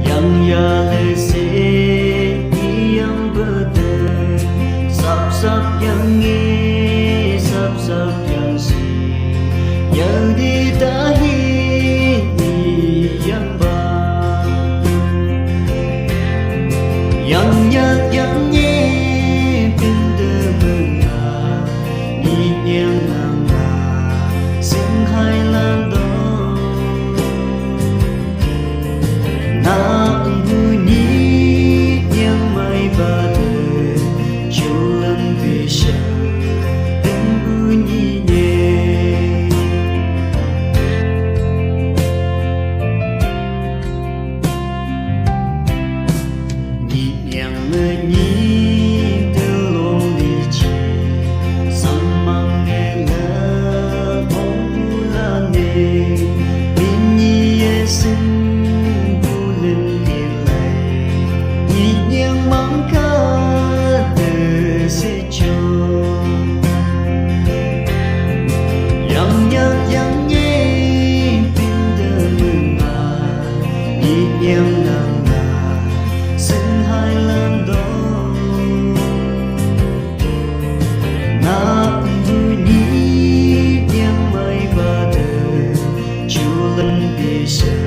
yang ya le se yang berde sap sap yang nge sap sap yang si yang di dahi yang ba yang nhạc yang nhẹ bên đời mừng à nhị nhàng ngang ngà sing hai lan đó na ngu nhị nhàng mai ba đời chiều lần về sân bên bu nhị nhẹ nhị nhàng mơ nhị từ lòng đi chi sam mang nghe ngơ bóng la nê min nhị ye sinh bu lên đi lại nhị nhàng mang ca từ sẽ cho yang nhẹ bên đời mừng à nhị nhàng ngang ngà sinh hai lần đó na vui nhí nhang mai ba đời chiều lần bị sợ